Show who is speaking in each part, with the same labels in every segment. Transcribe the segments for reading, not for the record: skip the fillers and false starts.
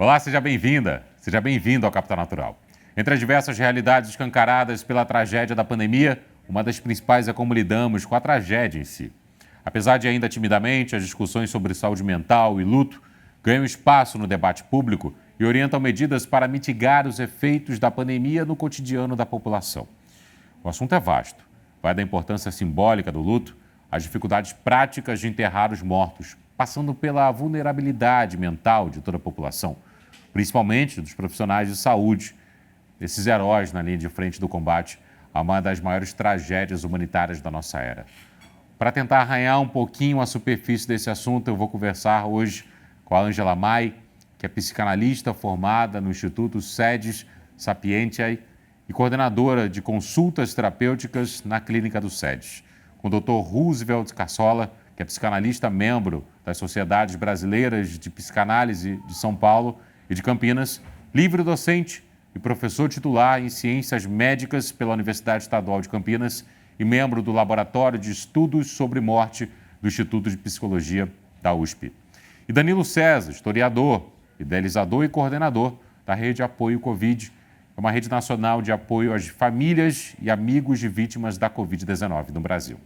Speaker 1: Olá, seja bem-vinda, seja bem-vindo ao Capital Natural. Entre as diversas realidades escancaradas pela tragédia da pandemia, uma das principais é como lidamos com a tragédia em si. Apesar de ainda timidamente, as discussões sobre saúde mental e luto ganham espaço no debate público e orientam medidas para mitigar os efeitos da pandemia no cotidiano da população. O assunto é vasto. Vai da importância simbólica do luto às dificuldades práticas de enterrar os mortos, passando pela vulnerabilidade mental de toda a população, principalmente dos profissionais de saúde, esses heróis na linha de frente do combate a uma das maiores tragédias humanitárias da nossa era. Para tentar arranhar um pouquinho a superfície desse assunto, eu vou conversar hoje com a Ângela Mai, que é psicanalista formada no Instituto SEDES Sapientiae e coordenadora de consultas terapêuticas na Clínica do SEDES, com o Dr. Roosevelt Cassola, que é psicanalista membro das Sociedades Brasileiras de Psicanálise de São Paulo e de Campinas, livre docente e professor titular em Ciências Médicas pela Universidade Estadual de Campinas e membro do Laboratório de Estudos sobre Morte do Instituto de Psicologia da USP. E Danilo César, historiador, idealizador e coordenador da Rede Apoio Covid, uma rede nacional de apoio às famílias e amigos de vítimas da Covid-19 no Brasil.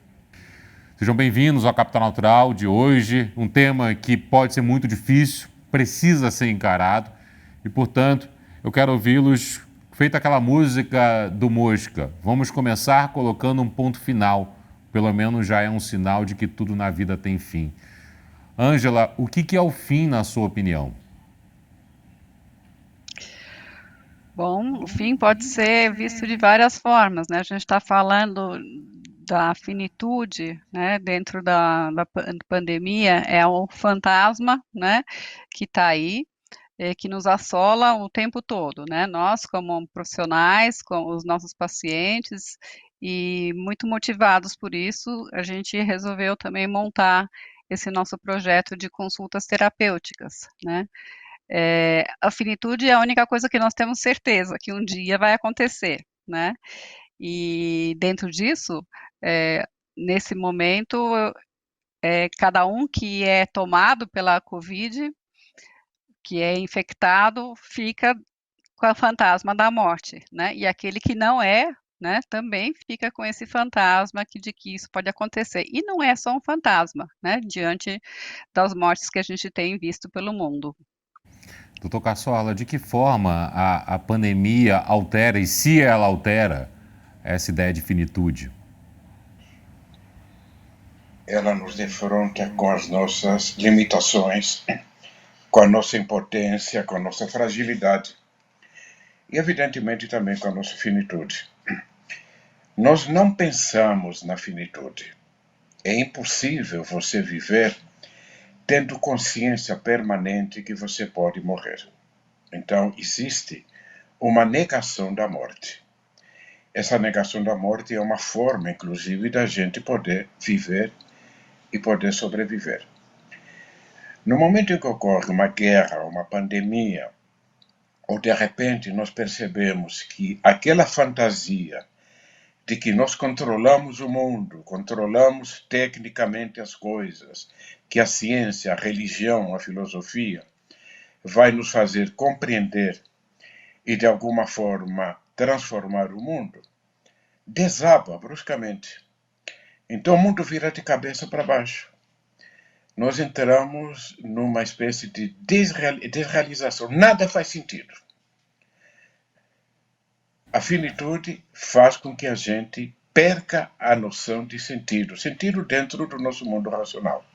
Speaker 1: Sejam bem-vindos ao Capital Natural de hoje, um tema que pode ser muito difícil, precisa ser encarado e, portanto, eu quero ouvi-los, feita aquela música do Mosca. Vamos começar colocando um ponto final, pelo menos já é um sinal de que tudo na vida tem fim. Ângela, o que é o fim, na sua opinião?
Speaker 2: Bom, o fim pode ser visto de várias formas, né? A gente está falando da finitude, né? Dentro da pandemia, é o fantasma, né? Que está aí, que nos assola o tempo todo, né? Nós, como profissionais, com os nossos pacientes, e muito motivados por isso, a gente resolveu também montar esse nosso projeto de consultas terapêuticas, né? A finitude é a única coisa que nós temos certeza, que um dia vai acontecer, né? E dentro disso, nesse momento, cada um que é tomado pela Covid, que é infectado, fica com o fantasma da morte, né? E aquele que não é, né, também fica com esse fantasma de que isso pode acontecer. E não é só um fantasma, né, diante das mortes que a gente tem visto pelo mundo.
Speaker 1: Doutor Cassola, de que forma a pandemia altera, e se ela altera, essa ideia de finitude?
Speaker 3: Ela nos defronta com as nossas limitações, com a nossa impotência, com a nossa fragilidade e, evidentemente, também com a nossa finitude. Nós não pensamos na finitude. É impossível você viver tendo consciência permanente que você pode morrer. Então, existe uma negação da morte. Essa negação da morte é uma forma, inclusive, da gente poder viver e poder sobreviver. No momento em que ocorre uma guerra, uma pandemia, ou de repente nós percebemos que aquela fantasia de que nós controlamos o mundo, controlamos tecnicamente as coisas, que a ciência, a religião, a filosofia vai nos fazer compreender e de alguma forma transformar o mundo, desaba bruscamente. Então o mundo vira de cabeça para baixo. Nós entramos numa espécie de desrealização. Nada faz sentido. A finitude faz com que a gente perca a noção de sentido dentro do nosso mundo racional.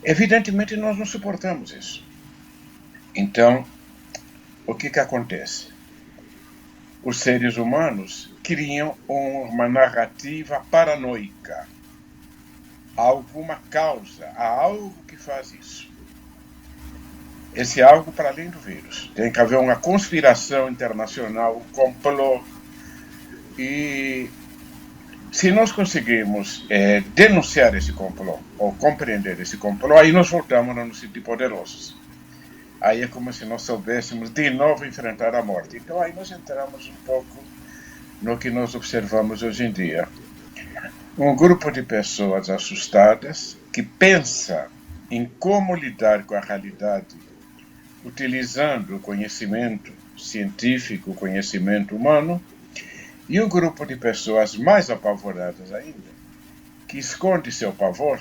Speaker 3: Evidentemente, nós não suportamos isso. Então, o que acontece? Os seres humanos criam uma narrativa paranoica. Há alguma causa, há algo que faz isso. Esse algo para além do vírus. Tem que haver uma conspiração internacional, um complô. E se nós conseguirmos denunciar esse complô, ou compreender esse complô, aí nós voltamos a nos sentir poderosos. Aí é como se nós soubéssemos de novo enfrentar a morte. Então aí nós entramos um pouco no que nós observamos hoje em dia. Um grupo de pessoas assustadas que pensa em como lidar com a realidade utilizando o conhecimento científico, o conhecimento humano, e um grupo de pessoas mais apavoradas ainda, que esconde seu pavor,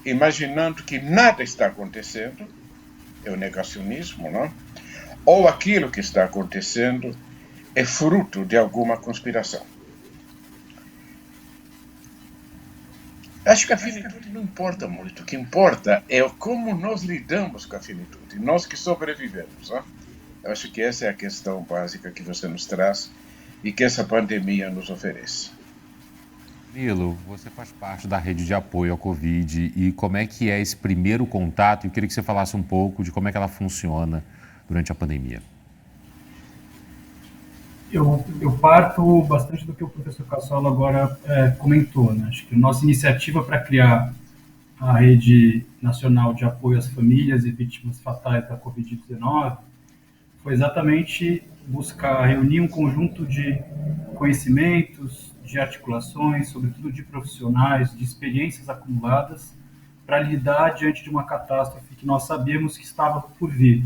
Speaker 3: imaginando que nada está acontecendo, é o negacionismo, não? Ou aquilo que está acontecendo é fruto de alguma conspiração. Acho que a finitude não importa muito. O que importa é como nós lidamos com a finitude, nós que sobrevivemos. Não? Eu acho que essa é a questão básica que você nos traz e que essa pandemia nos oferece.
Speaker 1: Nilo, você faz parte da rede de apoio ao Covid e como é que é esse primeiro contato? Eu queria que você falasse um pouco de como é que ela funciona durante a pandemia.
Speaker 4: Eu parto bastante do que o professor Cassola agora comentou, né? Acho que a nossa iniciativa para criar a Rede Nacional de Apoio às Famílias e Vítimas Fatais da Covid-19 foi exatamente buscar reunir um conjunto de conhecimentos, de articulações, sobretudo de profissionais, de experiências acumuladas, para lidar diante de uma catástrofe que nós sabíamos que estava por vir.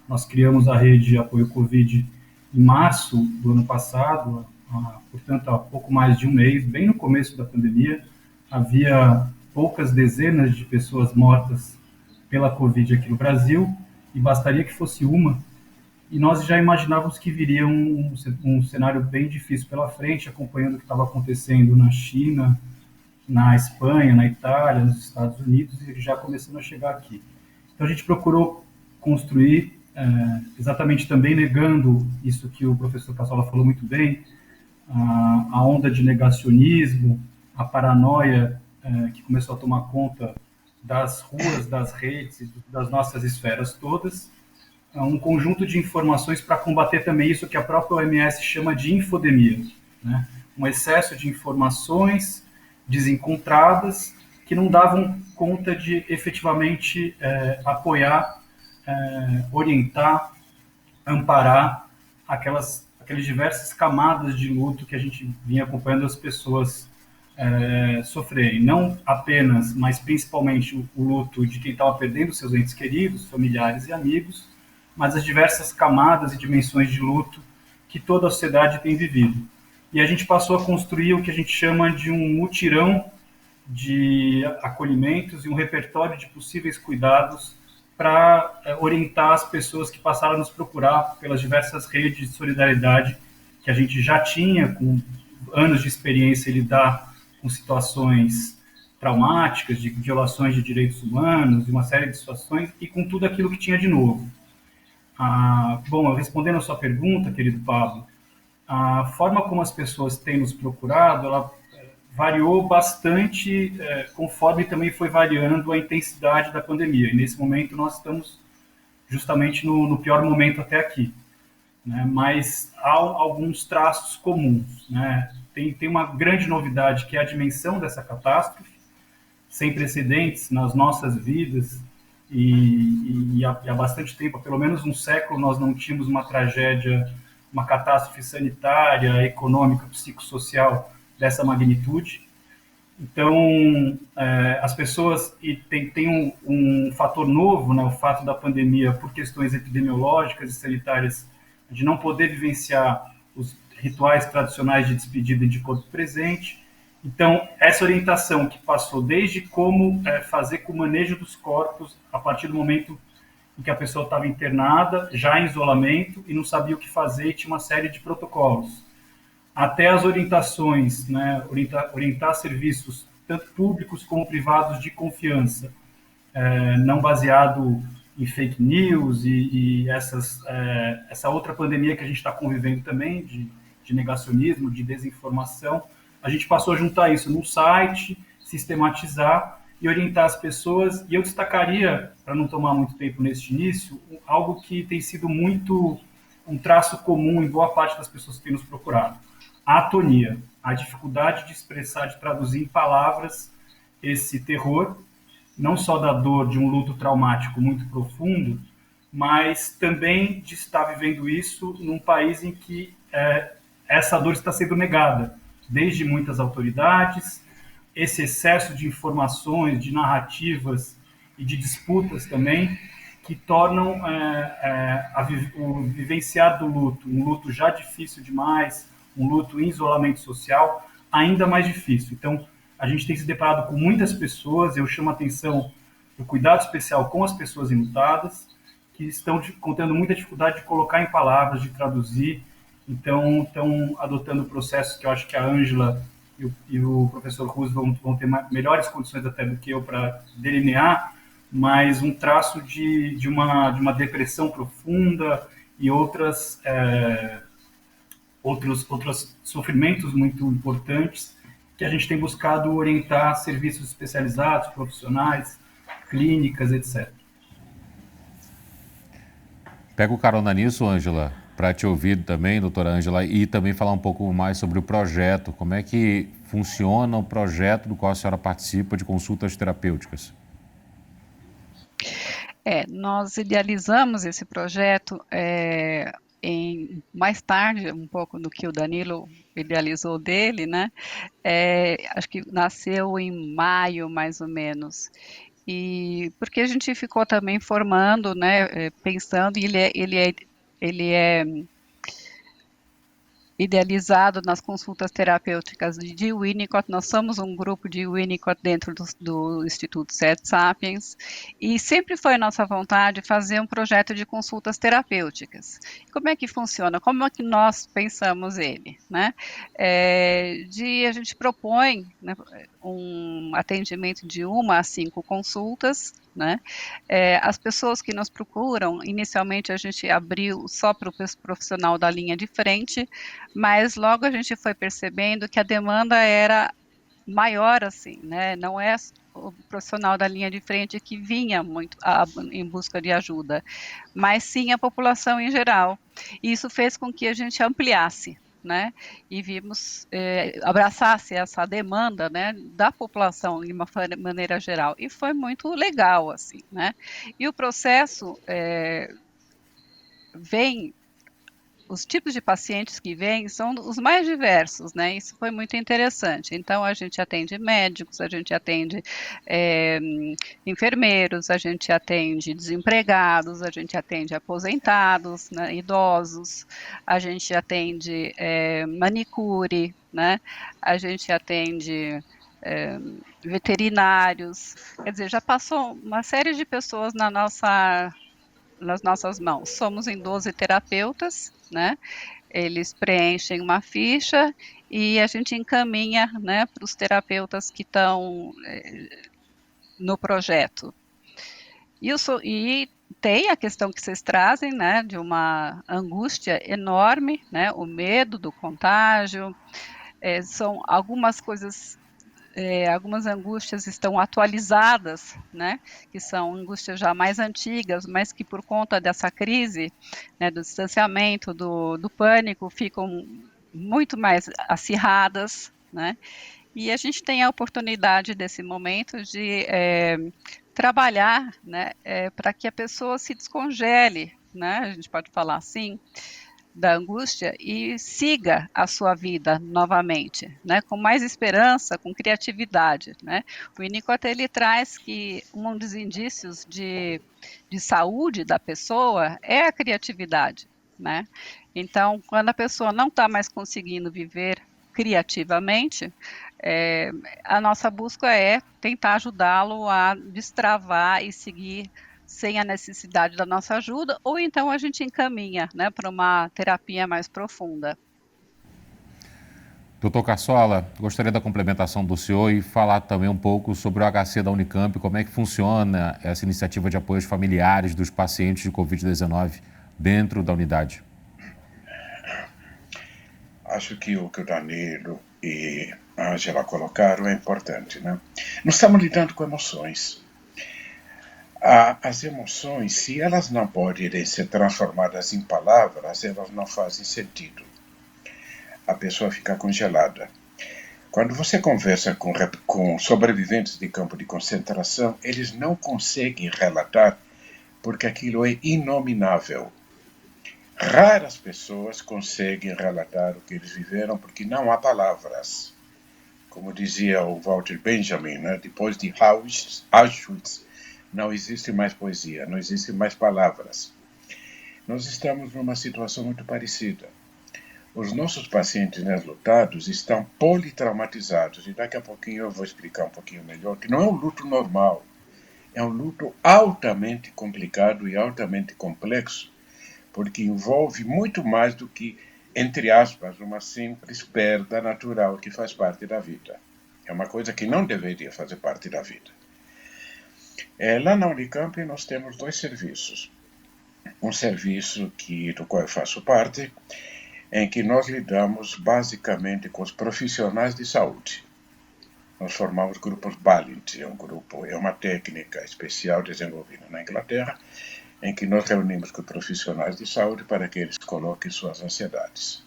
Speaker 4: Nós criamos a Rede de Apoio Covid em março do ano passado, portanto, há pouco mais de um mês, bem no começo da pandemia. Havia poucas dezenas de pessoas mortas pela Covid aqui no Brasil, e bastaria que fosse uma, e nós já imaginávamos que viria um cenário bem difícil pela frente, acompanhando o que estava acontecendo na China, na Espanha, na Itália, nos Estados Unidos, e já começando a chegar aqui. Então a gente procurou construir, exatamente também negando isso que o professor Cassola falou muito bem, a onda de negacionismo, a paranoia que começou a tomar conta das ruas, das redes, das nossas esferas todas, um conjunto de informações para combater também isso que a própria OMS chama de infodemia, né? Um excesso de informações desencontradas que não davam conta de efetivamente apoiar, orientar, amparar aquelas diversas camadas de luto que a gente vinha acompanhando as pessoas sofrerem. Não apenas, mas principalmente o luto de quem estava perdendo seus entes queridos, familiares e amigos, mas as diversas camadas e dimensões de luto que toda a sociedade tem vivido. E a gente passou a construir o que a gente chama de um mutirão de acolhimentos e um repertório de possíveis cuidados para orientar as pessoas que passaram a nos procurar pelas diversas redes de solidariedade que a gente já tinha, com anos de experiência em lidar com situações traumáticas, de violações de direitos humanos, de uma série de situações, e com tudo aquilo que tinha de novo. Bom, respondendo a sua pergunta, querido Pablo, a forma como as pessoas têm nos procurado, ela variou bastante conforme também foi variando a intensidade da pandemia. E nesse momento nós estamos justamente no pior momento até aqui, né? Mas há alguns traços comuns, né? Tem uma grande novidade, que é a dimensão dessa catástrofe, sem precedentes nas nossas vidas, e há bastante tempo, há pelo menos um século, nós não tínhamos uma tragédia, uma catástrofe sanitária, econômica, psicossocial dessa magnitude. Então, as pessoas, e tem um fator novo, né, o fato da pandemia, por questões epidemiológicas e sanitárias, de não poder vivenciar os rituais tradicionais de despedida e de corpo presente. Então, essa orientação que passou desde como fazer com o manejo dos corpos a partir do momento em que a pessoa estava internada, já em isolamento, e não sabia o que fazer, e tinha uma série de protocolos, até as orientações, né, orientar serviços, tanto públicos como privados, de confiança, não baseado em fake news e essa outra pandemia que a gente está convivendo também, de negacionismo, de desinformação. A gente passou a juntar isso num site, sistematizar e orientar as pessoas. E eu destacaria, para não tomar muito tempo neste início, algo que tem sido muito um traço comum em boa parte das pessoas que têm nos procurado: a atonia, a dificuldade de expressar, de traduzir em palavras esse terror, não só da dor de um luto traumático muito profundo, mas também de estar vivendo isso num país em que essa dor está sendo negada, desde muitas autoridades, esse excesso de informações, de narrativas e de disputas também, que tornam o vivenciar do luto, um luto já difícil demais, um luto em isolamento social, ainda mais difícil. Então, a gente tem se deparado com muitas pessoas, eu chamo a atenção do cuidado especial com as pessoas enlutadas, que estão contendo muita dificuldade de colocar em palavras, de traduzir, então estão adotando processos que eu acho que a Ângela e o professor Ruz vão ter melhores condições até do que eu para delinear, mas um traço de uma depressão profunda e outros sofrimentos muito importantes que a gente tem buscado orientar serviços especializados, profissionais, clínicas, etc.
Speaker 1: Pego carona nisso, Ângela, para te ouvir também, doutora Ângela, e também falar um pouco mais sobre o projeto. Como é que funciona o projeto do qual a senhora participa de consultas terapêuticas?
Speaker 2: Nós idealizamos esse projeto mais tarde, um pouco do que o Danilo idealizou dele, né? Acho que nasceu em maio, mais ou menos. E porque a gente ficou também formando, né? Pensando, e ele é idealizado nas consultas terapêuticas de Winnicott. Nós somos um grupo de Winnicott dentro do Instituto Sete Sapiens, e sempre foi nossa vontade fazer um projeto de consultas terapêuticas. Como é que funciona? Como é que nós pensamos ele? Né? A gente propõe, né, um atendimento de 1 a 5 consultas, né? As pessoas que nos procuram, inicialmente a gente abriu só para o profissional da linha de frente, mas logo a gente foi percebendo que a demanda era maior, assim, né? Não é o profissional da linha de frente que vinha muito em busca de ajuda, mas sim a população em geral. E isso fez com que a gente ampliasse, né? E abraçasse essa demanda, né, da população de uma maneira geral. E foi muito legal, assim, né? E o processo os tipos de pacientes que vêm são os mais diversos, né? Isso foi muito interessante. Então, a gente atende médicos, a gente atende enfermeiros, a gente atende desempregados, a gente atende aposentados, né, idosos, a gente atende manicure, né? A gente atende veterinários. Quer dizer, já passou uma série de pessoas nas nossas mãos. Somos em 12 terapeutas, né? Eles preenchem uma ficha e a gente encaminha, né, para os terapeutas que estão no projeto. E tem a questão que vocês trazem, né, de uma angústia enorme, né, o medo do contágio, são algumas coisas. Algumas angústias estão atualizadas, né, que são angústias já mais antigas, mas que por conta dessa crise, né, do distanciamento, do pânico, ficam muito mais acirradas, né, e a gente tem a oportunidade desse momento de trabalhar, né, para que a pessoa se descongele, né, a gente pode falar assim, da angústia e siga a sua vida novamente, né, com mais esperança, com criatividade, né. O Winnicott, ele traz que um dos indícios de saúde da pessoa é a criatividade, né. Então, quando a pessoa não está mais conseguindo viver criativamente, a nossa busca é tentar ajudá-lo a destravar e seguir sem a necessidade da nossa ajuda, ou então a gente encaminha, né, para uma terapia mais profunda.
Speaker 1: Doutor Cassola, gostaria da complementação do senhor e falar também um pouco sobre o HC da Unicamp, como é que funciona essa iniciativa de apoio aos familiares dos pacientes de Covid-19 dentro da unidade.
Speaker 3: Acho que o que o Danilo e a Angela colocaram é importante, né? Nós estamos lidando com emoções. As emoções, se elas não podem ser transformadas em palavras, elas não fazem sentido. A pessoa fica congelada. Quando você conversa com sobreviventes de campo de concentração, eles não conseguem relatar porque aquilo é inominável. Raras pessoas conseguem relatar o que eles viveram porque não há palavras. Como dizia o Walter Benjamin, né? Depois de Auschwitz, Não existe mais poesia, não existem mais palavras. Nós estamos numa situação muito parecida. Os nossos pacientes enlutados estão politraumatizados, e daqui a pouquinho eu vou explicar um pouquinho melhor, que não é um luto normal, é um luto altamente complicado e altamente complexo, porque envolve muito mais do que, entre aspas, uma simples perda natural que faz parte da vida. É uma coisa que não deveria fazer parte da vida. Lá na Unicamp nós temos 2 serviços. Um serviço do qual eu faço parte, em que nós lidamos basicamente com os profissionais de saúde. Nós formamos grupos Balint, é uma técnica especial desenvolvida na Inglaterra, em que nós reunimos com profissionais de saúde para que eles coloquem suas ansiedades.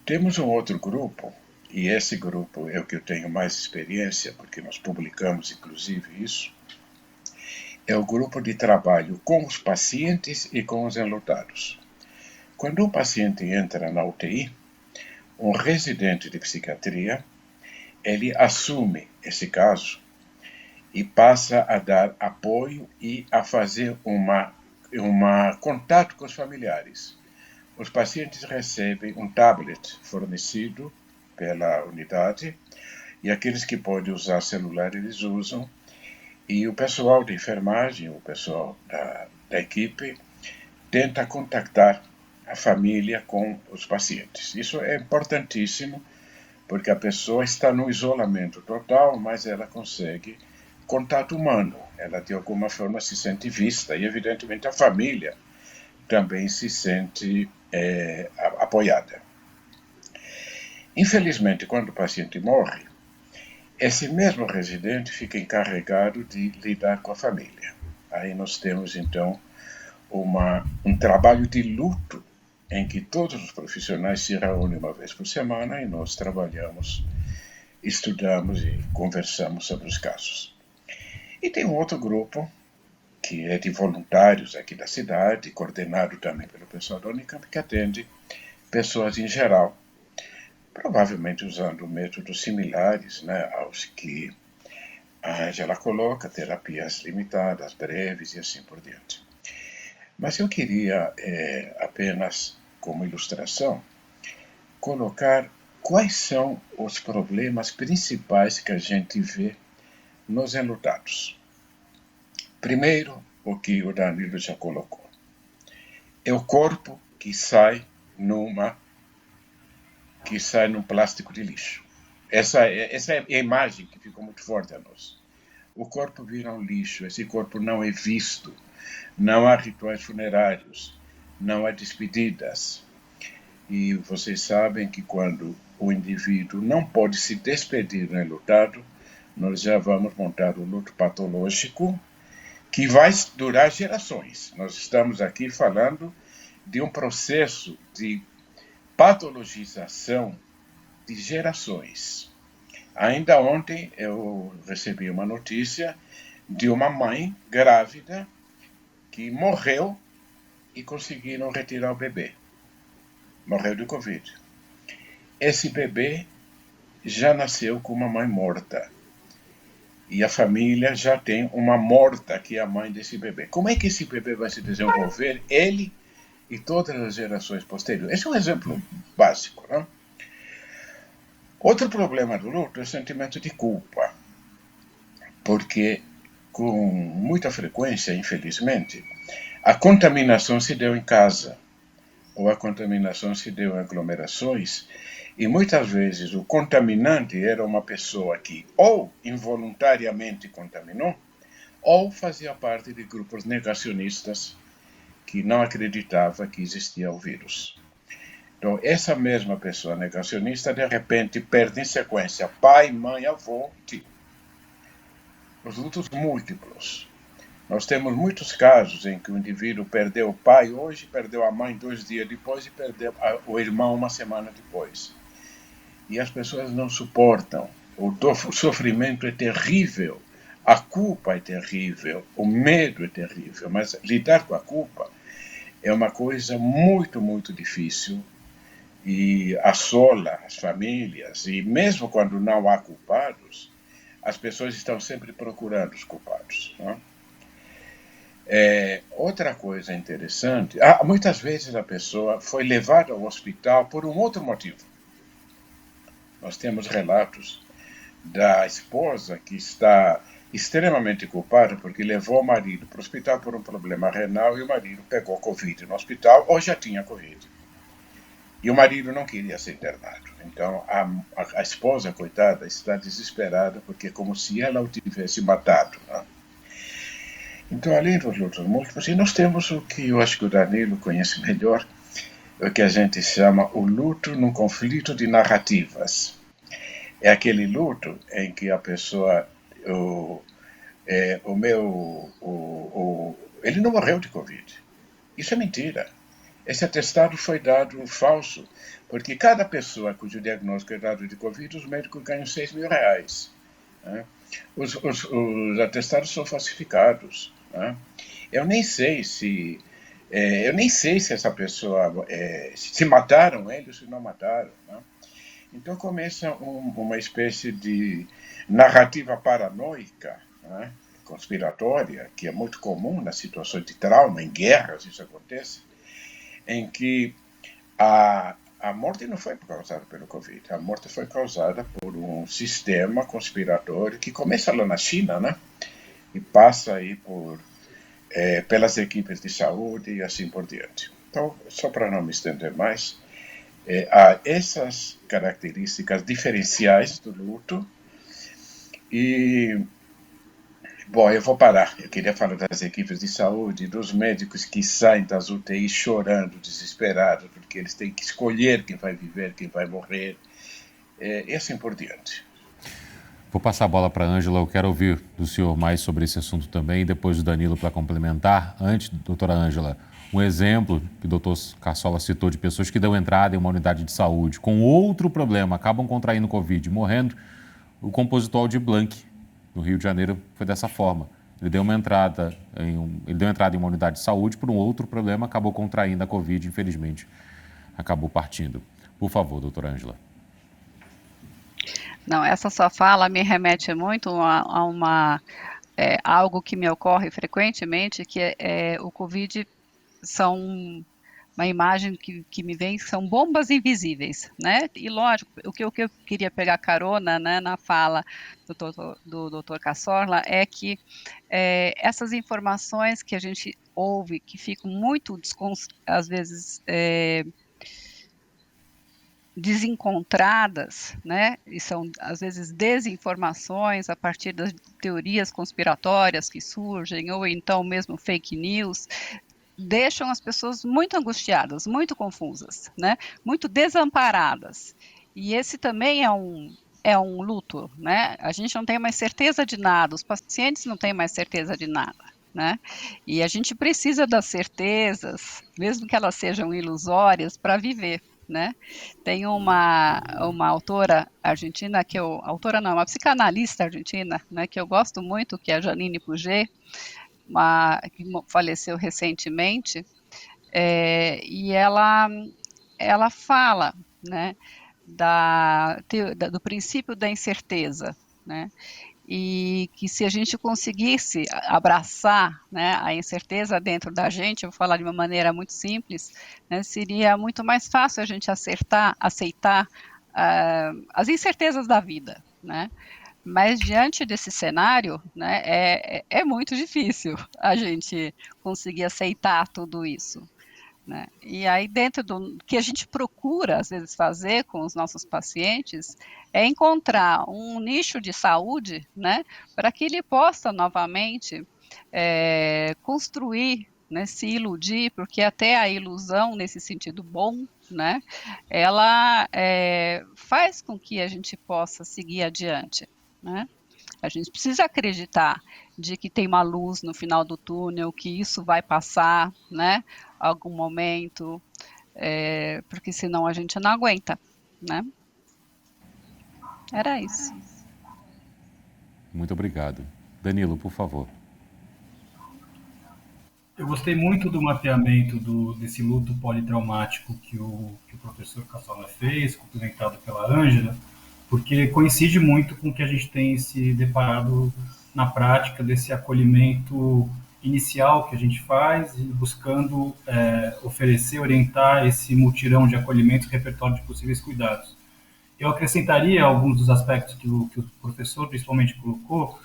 Speaker 3: Temos um outro grupo, e esse grupo é o que eu tenho mais experiência, porque nós publicamos inclusive isso, é o grupo de trabalho com os pacientes e com os enlutados. Quando um paciente entra na UTI, um residente de psiquiatria, ele assume esse caso e passa a dar apoio e a fazer contato com os familiares. Os pacientes recebem um tablet fornecido pela unidade, e aqueles que podem usar celular eles usam, e o pessoal de enfermagem, o pessoal da equipe, tenta contactar a família com os pacientes. Isso é importantíssimo, porque a pessoa está no isolamento total, mas ela consegue contato humano, ela de alguma forma se sente vista, e evidentemente a família também se sente apoiada. Infelizmente, quando o paciente morre, esse mesmo residente fica encarregado de lidar com a família. Aí nós temos então um trabalho de luto, em que todos os profissionais se reúnem uma vez por semana e nós trabalhamos, estudamos e conversamos sobre os casos. E tem um outro grupo, que é de voluntários aqui da cidade, coordenado também pelo pessoal da Unicamp, que atende pessoas em geral, provavelmente usando métodos similares, né, aos que a Angela coloca, terapias limitadas, breves e assim por diante. Mas eu queria apenas, como ilustração, colocar quais são os problemas principais que a gente vê nos enlutados. Primeiro, o que o Danilo já colocou, é o corpo que sai num plástico de lixo. Essa é a imagem que ficou muito forte a nós. O corpo vira um lixo, esse corpo não é visto, não há rituais funerários, não há despedidas. E vocês sabem que quando o indivíduo não pode se despedir do enlutado, nós já vamos montar o luto patológico, que vai durar gerações. Nós estamos aqui falando de um processo de patologização de gerações. Ainda ontem eu recebi uma notícia de uma mãe grávida que morreu e conseguiram retirar o bebê. Morreu de Covid. Esse bebê já nasceu com uma mãe morta. E a família já tem uma morta, que é a mãe desse bebê. Como é que esse bebê vai se desenvolver? Ele e todas as gerações posteriores. Esse é um exemplo básico, não? Outro problema do luto é o sentimento de culpa. Porque, com muita frequência, infelizmente, a contaminação se deu em casa, ou a contaminação se deu em aglomerações, e muitas vezes o contaminante era uma pessoa que ou involuntariamente contaminou, ou fazia parte de grupos negacionistas que não acreditavam que existia o vírus. Então, essa mesma pessoa negacionista, de repente, perde em sequência pai, mãe, avô, tio. Os lutos múltiplos. Nós temos muitos casos em que o indivíduo perdeu o pai hoje, perdeu a mãe 2 dias depois e perdeu o irmão 1 semana depois. E as pessoas não suportam. O sofrimento é terrível, a culpa é terrível, o medo é terrível, mas lidar com a culpa é uma coisa muito, muito difícil e assola as famílias. E mesmo quando não há culpados, as pessoas estão sempre procurando os culpados, não? Outra coisa interessante, muitas vezes a pessoa foi levada ao hospital por um outro motivo. Nós temos relatos da esposa que está extremamente culpada porque levou o marido para o hospital por um problema renal e o marido pegou Covid no hospital ou já tinha Covid. E o marido não queria ser internado. Então a esposa, coitada, está desesperada porque é como se ela o tivesse matado. Né? Então, além dos lutos múltiplos, e nós temos o que eu acho que o Danilo conhece melhor, o que a gente chama o luto num conflito de narrativas. É aquele luto em que a pessoa, ele não morreu de Covid. Isso é mentira. Esse atestado foi dado falso, porque cada pessoa cujo diagnóstico é dado de Covid, os médicos ganham R$6.000. Né? Os atestados são falsificados. Né? Eu nem sei se essa pessoa se mataram ele ou se não mataram. Né? Então começa uma espécie de narrativa paranoica, né? Conspiratória, que é muito comum nas situações de trauma, em guerras isso acontece, em que a morte não foi causada pelo Covid, a morte foi causada por um sistema conspiratório que começa lá na China, né? E passa aí pelas equipes de saúde e assim por diante. Então, só para não me estender mais, há essas características diferenciais do luto e, bom, eu vou parar. Eu queria falar das equipes de saúde, dos médicos que saem das UTIs chorando, desesperados, porque eles têm que escolher quem vai viver, quem vai morrer, e assim por diante.
Speaker 1: Vou passar a bola para a Ângela. Eu quero ouvir do senhor mais sobre esse assunto também, e depois do Danilo para complementar. Antes, doutora Ângela, um exemplo que o doutor Cassola citou de pessoas que dão entrada em uma unidade de saúde com outro problema, acabam contraindo Covid e morrendo, o compositor Aldir Blanc, no Rio de Janeiro, foi dessa forma. Ele deu entrada em uma unidade de saúde por um outro problema, acabou contraindo a Covid e, infelizmente, acabou partindo. Por favor, doutora Ângela.
Speaker 2: Não, essa sua fala me remete muito a algo que me ocorre frequentemente, que o Covid são uma imagem que me vem, são bombas invisíveis, né? E lógico, o que eu queria pegar carona, né, na fala do Dr. Cassorla é que essas informações que a gente ouve, que ficam muito, às vezes, desencontradas, né, e são às vezes desinformações a partir das teorias conspiratórias que surgem, ou então mesmo fake news, deixam as pessoas muito angustiadas, muito confusas, né, muito desamparadas. E esse também é um luto, né, a gente não tem mais certeza de nada, os pacientes não têm mais certeza de nada, né, e a gente precisa das certezas, mesmo que elas sejam ilusórias, para viver. Né? Tem uma autora argentina uma psicanalista argentina, né, que eu gosto muito, que é a Janine Puget, que faleceu recentemente, e ela fala, né, do princípio da incerteza, né? E que se a gente conseguisse abraçar, né, a incerteza dentro da gente, eu vou falar de uma maneira muito simples, né, seria muito mais fácil a gente aceitar as incertezas da vida, né? Mas diante desse cenário, né, é muito difícil a gente conseguir aceitar tudo isso. Né? E aí, dentro do que a gente procura, às vezes, fazer com os nossos pacientes, é encontrar um nicho de saúde, né, para que ele possa novamente construir, né, se iludir, porque até a ilusão, nesse sentido bom, né, ela faz com que a gente possa seguir adiante. Né? A gente precisa acreditar de que tem uma luz no final do túnel, que isso vai passar, né? Algum momento, porque senão a gente não aguenta, né? Era isso.
Speaker 1: Muito obrigado. Danilo, por favor.
Speaker 4: Eu gostei muito do mapeamento desse luto politraumático que o professor Cassola fez, complementado pela Ângela, porque coincide muito com o que a gente tem se deparado na prática desse acolhimento inicial que a gente faz e buscando oferecer, orientar esse mutirão de acolhimento e repertório de possíveis cuidados. Eu acrescentaria alguns dos aspectos que o professor principalmente colocou,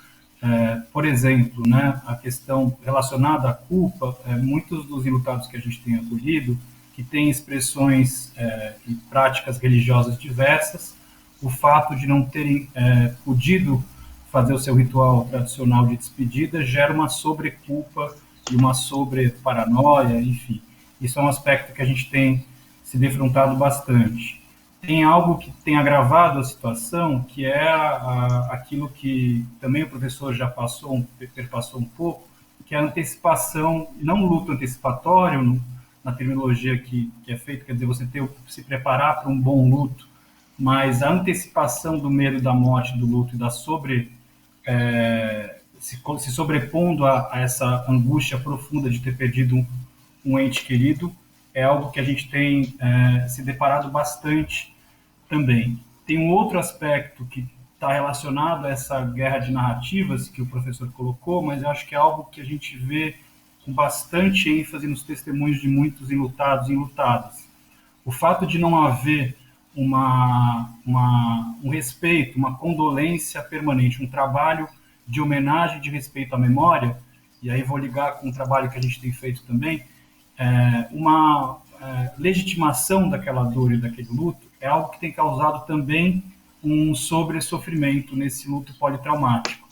Speaker 4: por exemplo, né, a questão relacionada à culpa, muitos dos enlutados que a gente tem acolhido, que têm expressões e práticas religiosas diversas, o fato de não terem podido fazer o seu ritual tradicional de despedida gera uma sobreculpa e uma sobreparanoia, enfim. Isso é um aspecto que a gente tem se defrontado bastante. Tem algo que tem agravado a situação, que é aquilo que também o professor já perpassou um pouco, que é a antecipação, não o luto antecipatório, na terminologia que é feita, quer dizer, você se preparar para um bom luto, mas a antecipação do medo da morte, do luto e da se sobrepondo a essa angústia profunda de ter perdido um ente querido, é algo que a gente tem se deparado bastante também. Tem um outro aspecto que está relacionado a essa guerra de narrativas que o professor colocou, mas eu acho que é algo que a gente vê com bastante ênfase nos testemunhos de muitos enlutados e enlutadas. O fato de não haver um respeito, uma condolência permanente, um trabalho de homenagem, de respeito à memória, e aí vou ligar com um trabalho que a gente tem feito também, uma legitimação daquela dor e daquele luto é algo que tem causado também um sobressofrimento nesse luto politraumático.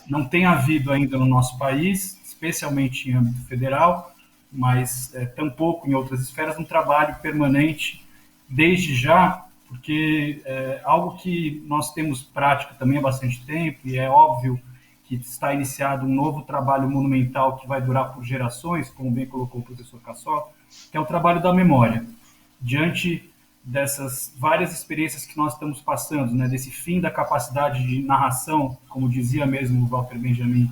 Speaker 4: Não tem havido ainda no nosso país, especialmente em âmbito federal, mas tampouco em outras esferas, um trabalho permanente desde já, porque algo que nós temos prática também há bastante tempo, e é óbvio que está iniciado um novo trabalho monumental que vai durar por gerações, como bem colocou o professor Cassó, que é o trabalho da memória. Diante dessas várias experiências que nós estamos passando, né, desse fim da capacidade de narração, como dizia mesmo o Walter Benjamin,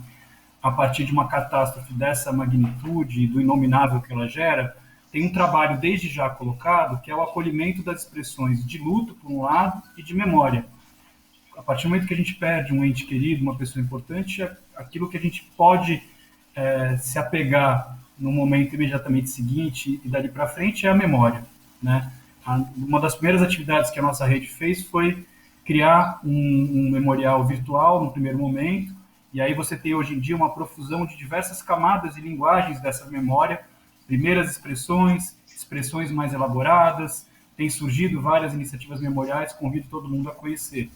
Speaker 4: a partir de uma catástrofe dessa magnitude e do inominável que ela gera, tem um trabalho desde já colocado, que é o acolhimento das expressões de luto, por um lado, e de memória. A partir do momento que a gente perde um ente querido, uma pessoa importante, aquilo que a gente pode se apegar no momento imediatamente seguinte e dali para frente é a memória, né? Uma das primeiras atividades que a nossa rede fez foi criar um memorial virtual no primeiro momento, e aí você tem hoje em dia uma profusão de diversas camadas e linguagens dessa memória, primeiras expressões mais elaboradas, tem surgido várias iniciativas memoriais, convido todo mundo a conhecer.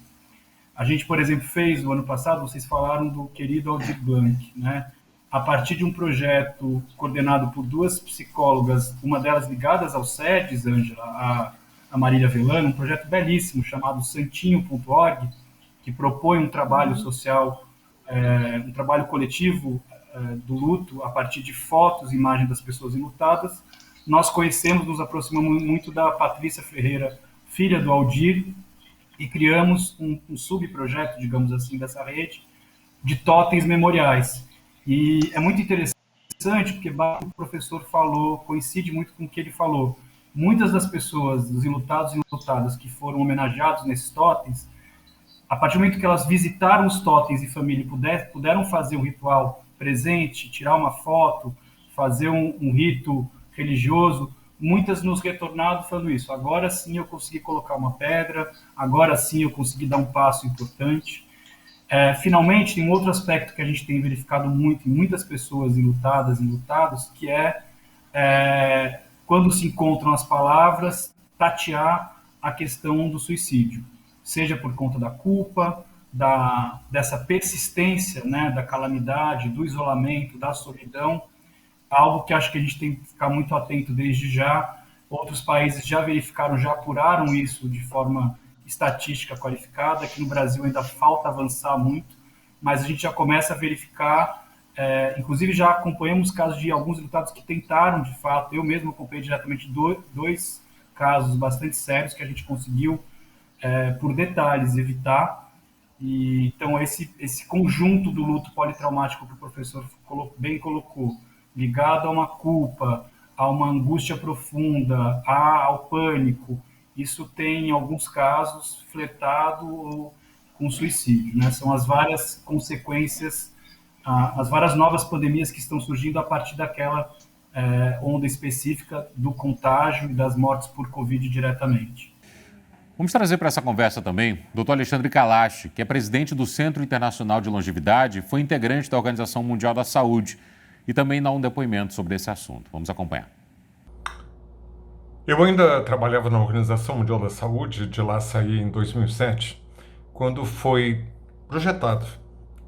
Speaker 4: A gente, por exemplo, fez, no ano passado, vocês falaram do querido Aldir Blanc, né? A partir de um projeto coordenado por duas psicólogas, uma delas ligadas ao SEDES, Ângela, a Marília Velano, um projeto belíssimo chamado santinho.org, que propõe um trabalho social, um trabalho coletivo do luto a partir de fotos e imagens das pessoas enlutadas. Nós conhecemos, nos aproximamos muito da Patrícia Ferreira, filha do Aldir, e criamos um subprojeto, digamos assim, dessa rede de totens memoriais. E é muito interessante porque o professor falou, coincide muito com o que ele falou. Muitas das pessoas, dos enlutados e enlutadas que foram homenageados nesses totens, a partir do momento que elas visitaram os totens e família puderam fazer um ritual presente, tirar uma foto, fazer um rito religioso, muitas nos retornaram falando isso. Agora sim eu consegui colocar uma pedra, agora sim eu consegui dar um passo importante. Finalmente, tem um outro aspecto que a gente tem verificado muito em muitas pessoas enlutadas e enlutados, que quando se encontram as palavras, tatear a questão do suicídio, seja por conta da culpa, dessa persistência, né, da calamidade, do isolamento, da solidão, algo que acho que a gente tem que ficar muito atento desde já. Outros países já verificaram, já apuraram isso de forma estatística qualificada. Aqui no Brasil ainda falta avançar muito, mas a gente já começa a verificar, inclusive já acompanhamos casos de alguns enlutados que tentaram, de fato, eu mesmo acompanhei diretamente dois casos bastante sérios que a gente conseguiu, por detalhes, evitar. E, então, esse conjunto do luto politraumático que o professor bem colocou, ligado a uma culpa, a uma angústia profunda, ao pânico, isso tem, em alguns casos, flertado com suicídio, né? São as várias consequências as várias novas pandemias que estão surgindo a partir daquela onda específica do contágio e das mortes por Covid diretamente.
Speaker 1: Vamos trazer para essa conversa também o Dr. Alexandre Kalash, que é presidente do Centro Internacional de Longevidade, foi integrante da Organização Mundial da Saúde e também dá um depoimento sobre esse assunto. Vamos acompanhar.
Speaker 5: Eu ainda trabalhava na Organização Mundial da Saúde, de lá saí em 2007, quando foi projetado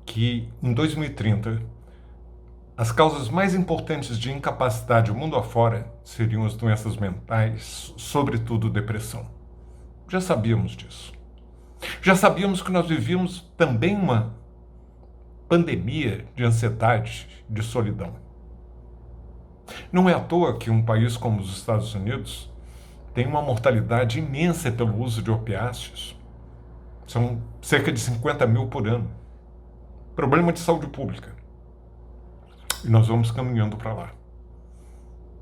Speaker 5: que em 2030 as causas mais importantes de incapacidade mundo afora seriam as doenças mentais, sobretudo depressão. Já sabíamos disso. Já sabíamos que nós vivíamos também uma pandemia de ansiedade, de solidão. Não é à toa que um país como os Estados Unidos tem uma mortalidade imensa pelo uso de opiáceos. São cerca de 50 mil por ano. Problema de saúde pública. E nós vamos caminhando para lá.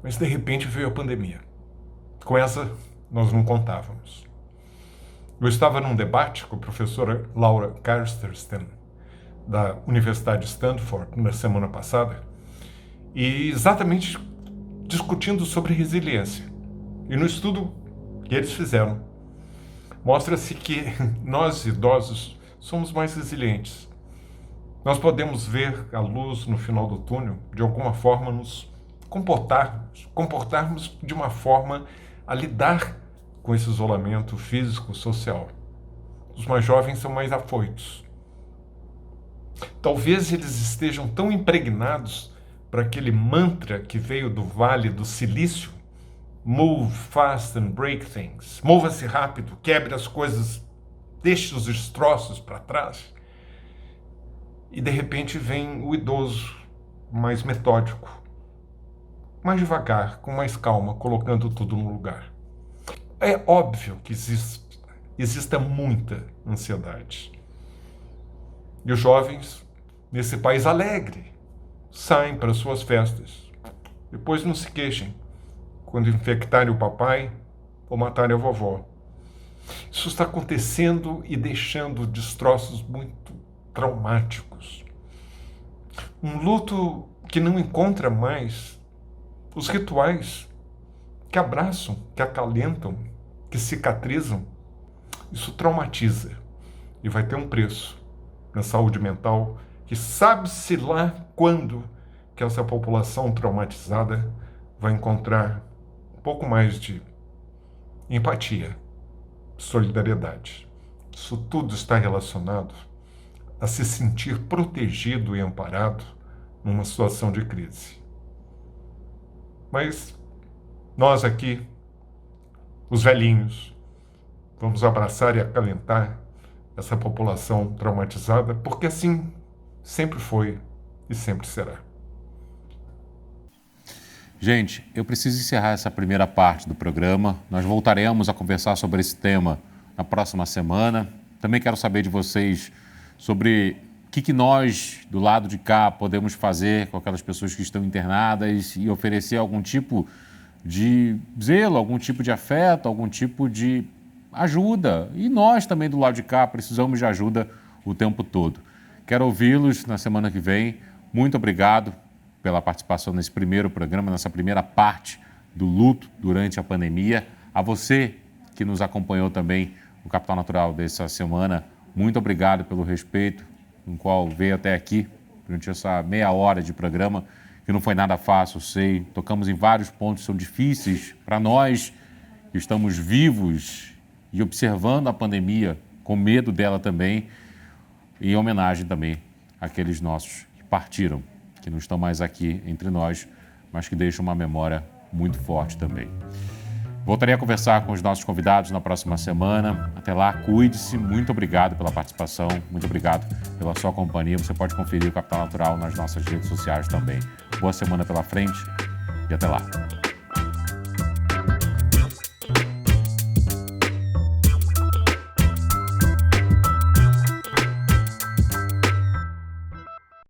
Speaker 5: Mas de repente veio a pandemia. Com essa nós não contávamos. Eu estava num debate com a professora Laura Karstersten, da Universidade de Stanford, na semana passada, e exatamente discutindo sobre resiliência. E no estudo que eles fizeram, mostra-se que nós, idosos, somos mais resilientes. Nós podemos ver a luz no final do túnel, de alguma forma nos comportarmos de uma forma a lidar com esse isolamento físico, social. Os mais jovens são mais afoitos. Talvez eles estejam tão impregnados para aquele mantra que veio do Vale do Silício, move fast and break things. Mova-se rápido, quebre as coisas, deixe os destroços para trás. E de repente vem o idoso, mais metódico, mais devagar, com mais calma, colocando tudo no lugar. É óbvio que exista muita ansiedade. E os jovens, nesse país alegre, saem para suas festas. Depois não se queixem quando infectarem o papai ou matarem a vovó. Isso está acontecendo e deixando destroços muito traumáticos. Um luto que não encontra mais os rituais que abraçam, que acalentam, que cicatrizam. Isso traumatiza e vai ter um preço na saúde mental que sabe-se lá quando que essa população traumatizada vai encontrar um pouco mais de empatia, solidariedade. Isso tudo está relacionado a se sentir protegido e amparado numa situação de crise. Mas nós aqui, os velhinhos, vamos abraçar e acalentar essa população traumatizada, porque assim sempre foi e sempre será.
Speaker 1: Gente, eu preciso encerrar essa primeira parte do programa. Nós voltaremos a conversar sobre esse tema na próxima semana. Também quero saber de vocês sobre o que nós, do lado de cá, podemos fazer com aquelas pessoas que estão internadas e oferecer algum tipo de zelo, algum tipo de afeto, algum tipo de ajuda. E nós também, do lado de cá, precisamos de ajuda o tempo todo. Quero ouvi-los na semana que vem. Muito obrigado pela participação nesse primeiro programa, nessa primeira parte do luto durante a pandemia. A você que nos acompanhou também no Capital Natural dessa semana, muito obrigado pelo respeito com o qual veio até aqui durante essa meia hora de programa, que não foi nada fácil, sei. Tocamos em vários pontos que são difíceis para nós que estamos vivos e observando a pandemia, com medo dela também, e em homenagem também àqueles nossos que partiram, que não estão mais aqui entre nós, mas que deixam uma memória muito forte também. Voltarei a conversar com os nossos convidados na próxima semana. Até lá, cuide-se. Muito obrigado pela participação, muito obrigado pela sua companhia. Você pode conferir o Capital Natural nas nossas redes sociais também. Boa semana pela frente e até lá.